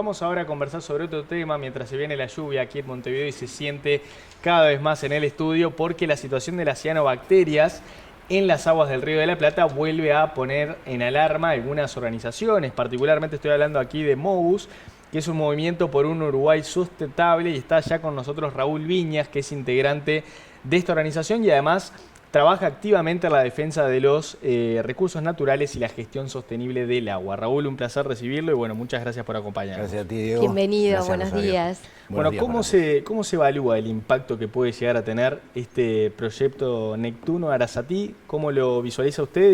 Vamos ahora a conversar sobre otro tema mientras se viene la lluvia aquí en Montevideo y se siente cada vez más en el estudio porque la situación de las cianobacterias en las aguas del Río de la Plata vuelve a poner en alarma algunas organizaciones. Particularmente estoy hablando aquí de Movus, que es un movimiento por un Uruguay sustentable, y está ya con nosotros Raúl Viñas, que es integrante de esta organización y además trabaja activamente en la defensa de los recursos naturales y la gestión sostenible del agua. Raúl, un placer recibirlo y bueno, muchas gracias por acompañarnos. Gracias a ti, Diego. Bienvenido, Gracias, buenos Rosario. días. Bueno, ¿cómo se evalúa el impacto que puede llegar a tener este proyecto Neptuno Arasatí? ¿Cómo lo visualiza usted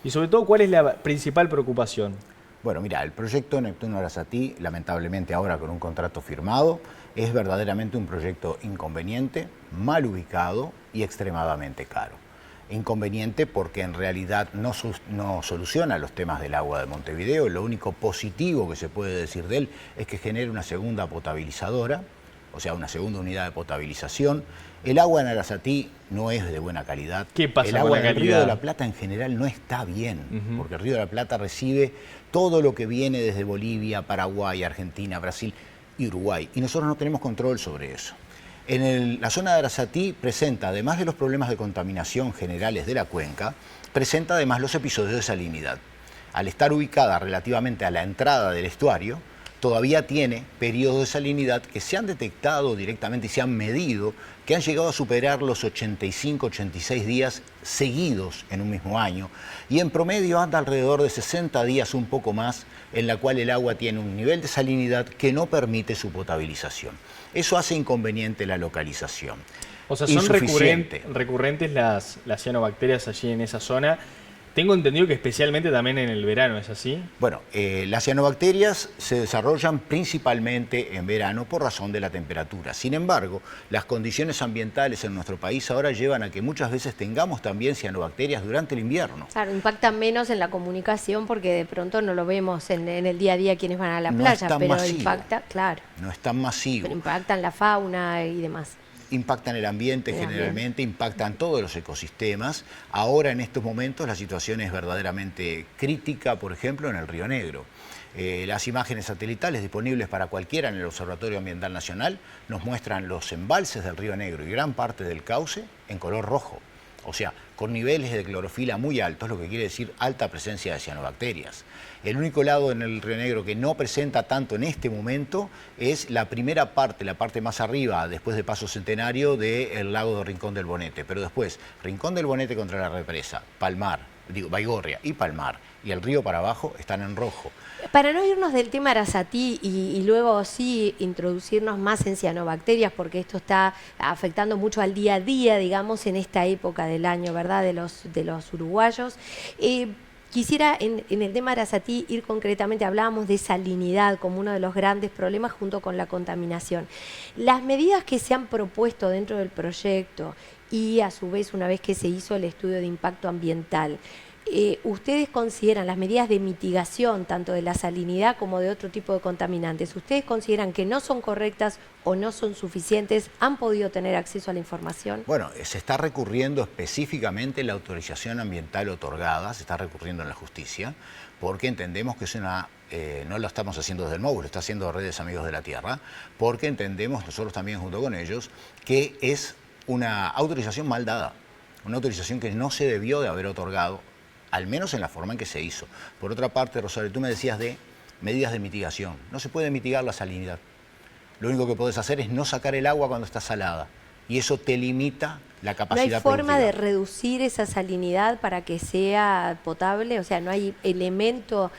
y sobre todo cuál es la principal preocupación? Bueno, mira, el proyecto Neptuno Arasatí, lamentablemente ahora con un contrato firmado, es verdaderamente un proyecto inconveniente, mal ubicado y extremadamente caro. Inconveniente porque en realidad no soluciona los temas del agua de Montevideo. Lo único positivo que se puede decir de él es que genera una segunda potabilizadora, o sea, una segunda unidad de potabilización. El agua en Arasatí no es de buena calidad. ¿Qué pasa el con agua la en el Río calidad? de la Plata en general no está bien, porque el Río de la Plata recibe todo lo que viene desde Bolivia, Paraguay, Argentina, Brasil y Uruguay, y nosotros no tenemos control sobre eso. La zona de Arasatí presenta, además de los problemas de contaminación generales de la cuenca, presenta además los episodios de salinidad. Al estar ubicada relativamente a la entrada del estuario, todavía tiene periodos de salinidad que se han detectado directamente y se han medido, que han llegado a superar los 85-86 días seguidos en un mismo año, y en promedio anda alrededor de 60 días, un poco más, en la cual el agua tiene un nivel de salinidad que no permite su potabilización. Eso hace inconveniente la localización. O sea, son recurrentes las cianobacterias allí en esa zona. Tengo entendido que especialmente también en el verano, ¿es así? Bueno, las cianobacterias se desarrollan principalmente en verano por razón de la temperatura. Sin embargo, las condiciones ambientales en nuestro país ahora llevan a que muchas veces tengamos también cianobacterias durante el invierno. Claro, impactan menos en la comunicación porque de pronto no lo vemos en el día a día quienes van a la playa, pero masivo. Impacta, claro. No es tan masivo. Pero impactan la fauna y demás. Impactan el ambiente generalmente, impactan todos los ecosistemas. Ahora en estos momentos la situación es verdaderamente crítica, por ejemplo, en el Río Negro. Las imágenes satelitales disponibles para cualquiera en el Observatorio Ambiental Nacional nos muestran los embalses del Río Negro y gran parte del cauce en color rojo. O sea, con niveles de clorofila muy altos, lo que quiere decir alta presencia de cianobacterias. El único lado en el Río Negro que no presenta tanto en este momento es la primera parte, la parte más arriba, después de Paso Centenario, del lago de Rincón del Bonete. Pero después, Rincón del Bonete contra la represa, Baigorria y Palmar, y el río para abajo están en rojo. Para no irnos del tema Arasatí y luego sí introducirnos más en cianobacterias, porque esto está afectando mucho al día a día, digamos, en esta época del año, ¿verdad?, de los uruguayos. Quisiera en el tema Arasatí ir concretamente, hablábamos de salinidad como uno de los grandes problemas junto con la contaminación. Las medidas que se han propuesto dentro del proyecto y a su vez una vez que se hizo el estudio de impacto ambiental, ¿ustedes consideran las medidas de mitigación tanto de la salinidad como de otro tipo de contaminantes? ¿Ustedes consideran que no son correctas o no son suficientes? ¿Han podido tener acceso a la información? Bueno, se está recurriendo específicamente la autorización ambiental otorgada, se está recurriendo en la justicia, porque entendemos que es una... no lo estamos haciendo desde el MOU, lo está haciendo Redes Amigos de la Tierra, porque entendemos, nosotros también junto con ellos, que es una autorización mal dada, una autorización que no se debió de haber otorgado, al menos en la forma en que se hizo. Por otra parte, Rosario, tú me decías de medidas de mitigación. No se puede mitigar la salinidad. Lo único que puedes hacer es no sacar el agua cuando está salada. Y eso te limita la capacidad ¿No hay forma de productiva. reducir esa salinidad para que sea potable? O sea, ¿no hay elemento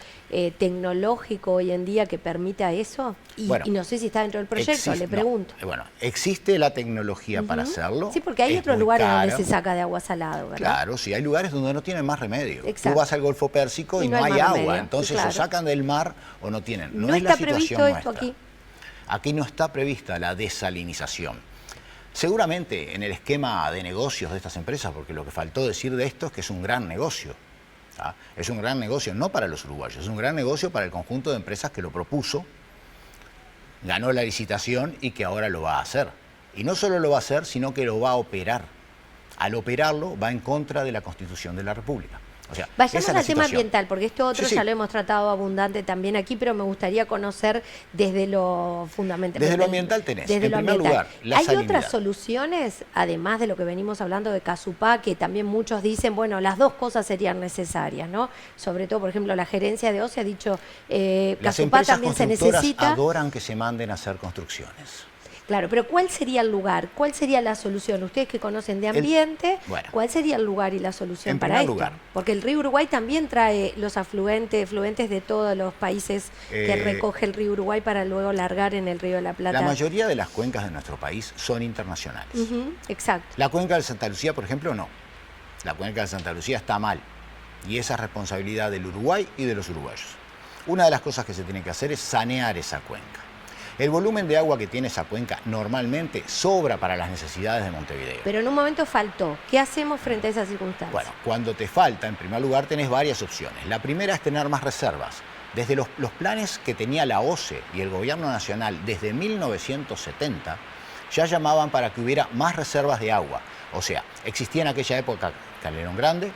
tecnológico hoy en día que permita eso? Y no sé si está dentro del proyecto, le pregunto. Bueno, existe la tecnología para hacerlo. Sí, porque hay otros lugares donde se saca de agua salada, ¿verdad? Claro, sí, hay lugares donde no tienen más remedio. Exacto. Tú vas al Golfo Pérsico y no hay agua, entonces o sacan del mar o no tienen. ¿No está previsto esto aquí? Aquí no está prevista la desalinización. Seguramente en el esquema de negocios de estas empresas, porque lo que faltó decir de esto es que es un gran negocio. ¿Ah? Es un gran negocio no para los uruguayos, es un gran negocio para el conjunto de empresas que lo propuso, ganó la licitación y que ahora lo va a hacer. Y no solo lo va a hacer, sino que lo va a operar. Al operarlo va en contra de la Constitución de la República. O sea, Vayamos esa es al la tema situación. ambiental, porque esto otro Sí, sí. ya lo hemos tratado abundante también aquí, pero me gustaría conocer desde lo fundamental. Desde lo ambiental tenés, Desde en lo primer ambiental. lugar, la ¿Hay salinidad. otras soluciones, además de lo que venimos hablando de Casupá, que también muchos dicen, bueno, las dos cosas serían necesarias, ¿no? Sobre todo, por ejemplo, la gerencia de OCE ha dicho, Las Casupá empresas también se constructoras necesita. adoran que se manden a hacer construcciones. Claro, pero ¿cuál sería el lugar? ¿Cuál sería la solución? Ustedes que conocen de ambiente, bueno. ¿cuál sería el lugar y la solución En para primer esto? lugar. Porque el río Uruguay también trae los afluentes de todos los países que recoge el río Uruguay para luego largar en el río de la Plata. La mayoría de las cuencas de nuestro país son internacionales. Ujú, exacto. La cuenca de Santa Lucía, por ejemplo, no. La cuenca de Santa Lucía está mal. Y esa es responsabilidad del Uruguay y de los uruguayos. Una de las cosas que se tiene que hacer es sanear esa cuenca. El volumen de agua que tiene esa cuenca normalmente sobra para las necesidades de Montevideo. Pero en un momento faltó. ¿Qué hacemos frente a esa circunstancia? Bueno, cuando te falta, en primer lugar, tenés varias opciones. La primera es tener más reservas. Desde los planes que tenía la OCE y el Gobierno Nacional desde 1970, ya llamaban para que hubiera más reservas de agua. O sea, existía en aquella época Calderón Grande,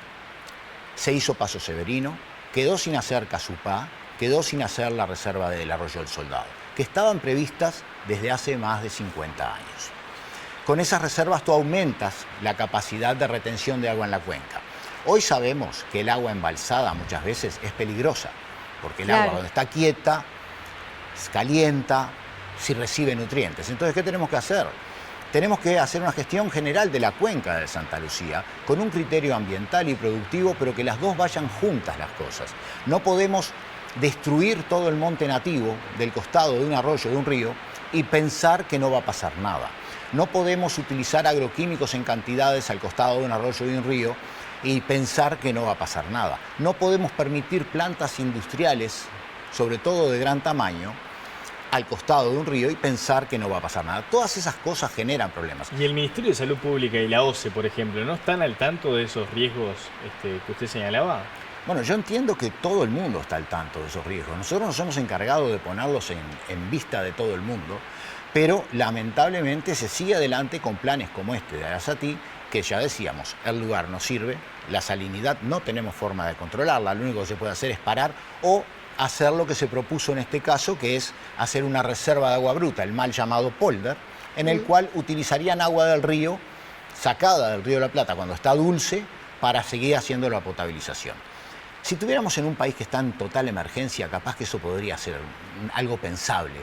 se hizo Paso Severino, quedó sin hacer Casupá, quedó sin hacer la reserva del Arroyo del Soldado, que estaban previstas desde hace más de 50 años. Con esas reservas tú aumentas la capacidad de retención de agua en la cuenca. Hoy sabemos que el agua embalsada muchas veces es peligrosa, porque el agua cuando está quieta, se calienta, si recibe nutrientes. Entonces, ¿qué tenemos que hacer? Tenemos que hacer una gestión general de la cuenca de Santa Lucía con un criterio ambiental y productivo, pero que las dos vayan juntas las cosas. No podemos destruir todo el monte nativo del costado de un arroyo, de un río, y pensar que no va a pasar nada. No podemos utilizar agroquímicos en cantidades al costado de un arroyo, de un río, y pensar que no va a pasar nada. No podemos permitir plantas industriales, sobre todo de gran tamaño, al costado de un río y pensar que no va a pasar nada. Todas esas cosas generan problemas. Y el Ministerio de Salud Pública y la OCE, por ejemplo, ¿no están al tanto de esos riesgos que usted señalaba? Bueno, yo entiendo que todo el mundo está al tanto de esos riesgos. Nosotros nos hemos encargado de ponerlos en vista de todo el mundo, pero lamentablemente se sigue adelante con planes como este de Arasatí, que ya decíamos, el lugar no sirve, la salinidad no tenemos forma de controlarla, lo único que se puede hacer es parar o hacer lo que se propuso en este caso, que es hacer una reserva de agua bruta, el mal llamado polder, en el cual utilizarían agua del río, sacada del río de la Plata cuando está dulce, para seguir haciendo la potabilización. Si tuviéramos en un país que está en total emergencia, capaz que eso podría ser algo pensable,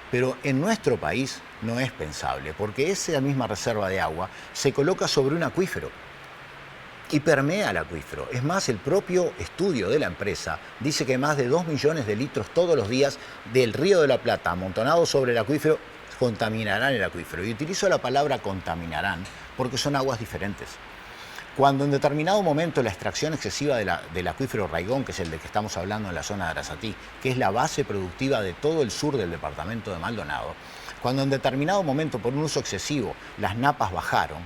pero en nuestro país no es pensable, porque esa misma reserva de agua se coloca sobre un acuífero y permea el acuífero. Es más, el propio estudio de la empresa dice que más de 2 millones de litros todos los días del río de la Plata amontonados sobre el acuífero contaminarán el acuífero. Y utilizo la palabra contaminarán porque son aguas diferentes. Cuando en determinado momento la extracción excesiva del acuífero Raigón, que es el de que estamos hablando en la zona de Arasatí, que es la base productiva de todo el sur del departamento de Maldonado, cuando en determinado momento por un uso excesivo las napas bajaron,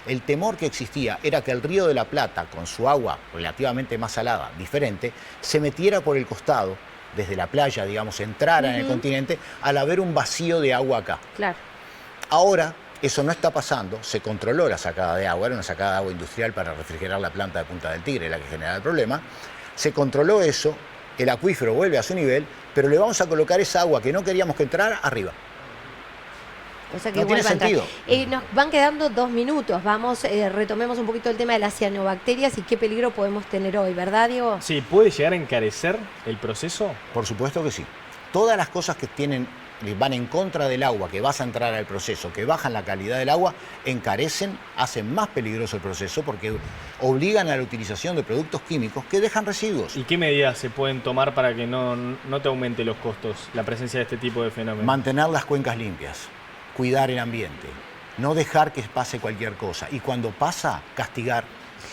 el temor que existía era que el río de la Plata, con su agua relativamente más salada, diferente, se metiera por el costado, desde la playa, digamos, entrara en el continente, al haber un vacío de agua acá. Claro. Ahora, eso no está pasando, se controló la sacada de agua, era una sacada de agua industrial para refrigerar la planta de Punta del Tigre, la que generaba el problema. Se controló eso, el acuífero vuelve a su nivel, pero le vamos a colocar esa agua que no queríamos que entrara arriba. O sea que No tiene vuelva a entrar. sentido. Nos van quedando 2 minutos. Vamos, retomemos un poquito el tema de las cianobacterias y qué peligro podemos tener hoy, ¿verdad, Diego? Sí, ¿puede llegar a encarecer el proceso? Por supuesto que sí. Todas las cosas que van en contra del agua, que vas a entrar al proceso, que bajan la calidad del agua, encarecen, hacen más peligroso el proceso porque obligan a la utilización de productos químicos que dejan residuos. ¿Y qué medidas se pueden tomar para que no te aumente los costos la presencia de este tipo de fenómenos? Mantener las cuencas limpias, cuidar el ambiente, no dejar que pase cualquier cosa y cuando pasa, castigar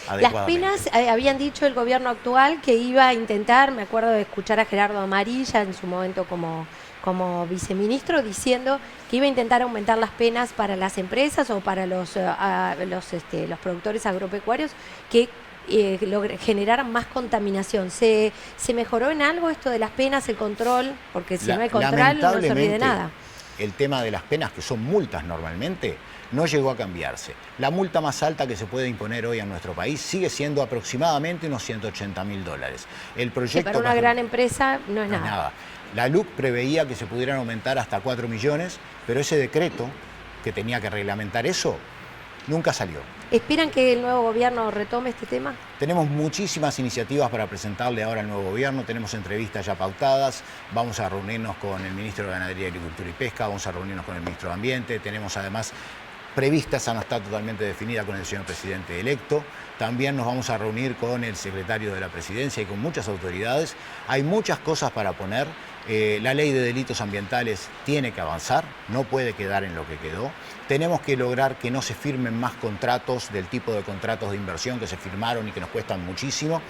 Las adecuadamente. penas, habían dicho el gobierno actual que iba a intentar, me acuerdo de escuchar a Gerardo Amarilla en su momento como viceministro, diciendo que iba a intentar aumentar las penas para las empresas o para los productores agropecuarios que generaran más contaminación. ¿Se mejoró en algo esto de las penas, el control? Porque si no hay control no se ríe de nada. el tema de las penas, que son multas normalmente, no llegó a cambiarse. La multa más alta que se puede imponer hoy en nuestro país sigue siendo aproximadamente unos $180.000. El proyecto, que para una gran empresa no es nada. La LUC preveía que se pudieran aumentar hasta 4 millones, pero ese decreto que tenía que reglamentar eso nunca salió. ¿Esperan que el nuevo gobierno retome este tema? Tenemos muchísimas iniciativas para presentarle ahora al nuevo gobierno, tenemos entrevistas ya pautadas, vamos a reunirnos con el ministro de Ganadería, Agricultura y Pesca, vamos a reunirnos con el ministro de Ambiente, tenemos además prevista, esa no está totalmente definida, con el señor presidente electo. También nos vamos a reunir con el secretario de la Presidencia y con muchas autoridades. Hay muchas cosas para poner. La ley de delitos ambientales tiene que avanzar, no puede quedar en lo que quedó. Tenemos que lograr que no se firmen más contratos del tipo de contratos de inversión que se firmaron y que nos cuestan muchísimo.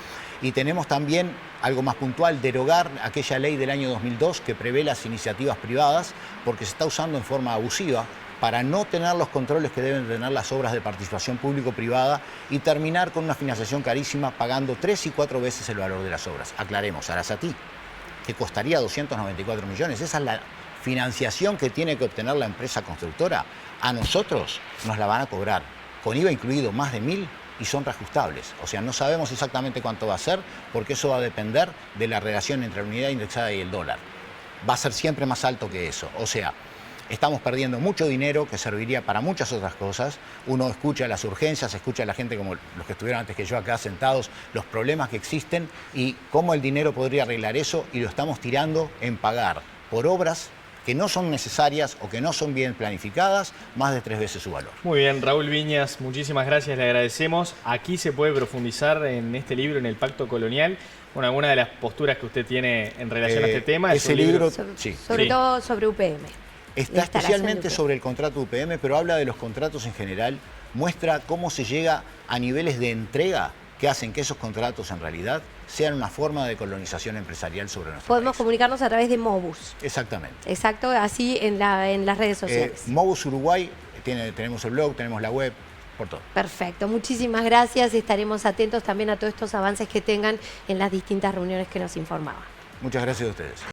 Y tenemos también, algo más puntual, derogar aquella ley del año 2002 que prevé las iniciativas privadas, porque se está usando en forma abusiva para no tener los controles que deben tener las obras de participación público-privada y terminar con una financiación carísima pagando 3 y 4 veces el valor de las obras. Aclaremos, Arasatí, que costaría 294 millones, esa es la financiación que tiene que obtener la empresa constructora. A nosotros nos la van a cobrar, con IVA incluido, más de 1.000 y son reajustables. O sea, no sabemos exactamente cuánto va a ser porque eso va a depender de la relación entre la unidad indexada y el dólar. Va a ser siempre más alto que eso. O sea, estamos perdiendo mucho dinero que serviría para muchas otras cosas. Uno escucha las urgencias, escucha a la gente como los que estuvieron antes que yo acá sentados, los problemas que existen y cómo el dinero podría arreglar eso, y lo estamos tirando en pagar por obras que no son necesarias o que no son bien planificadas, más de 3 veces su valor. Muy bien, Raúl Viñas, muchísimas gracias, le agradecemos. Aquí se puede profundizar en este libro, en el Pacto Colonial, con alguna de las posturas que usted tiene en relación a este tema. Ese libro, sobre todo sobre UPM. Está especialmente sobre el contrato UPM, pero habla de los contratos en general, muestra cómo se llega a niveles de entrega que hacen que esos contratos en realidad sean una forma de colonización empresarial sobre nuestro Podemos país. comunicarnos a través de Mobus. Exactamente. Exacto, así en las redes sociales. Mobus Uruguay, tenemos el blog, tenemos la web, por todo. Perfecto, muchísimas gracias. Estaremos atentos también a todos estos avances que tengan en las distintas reuniones que nos informaban. Muchas gracias a ustedes.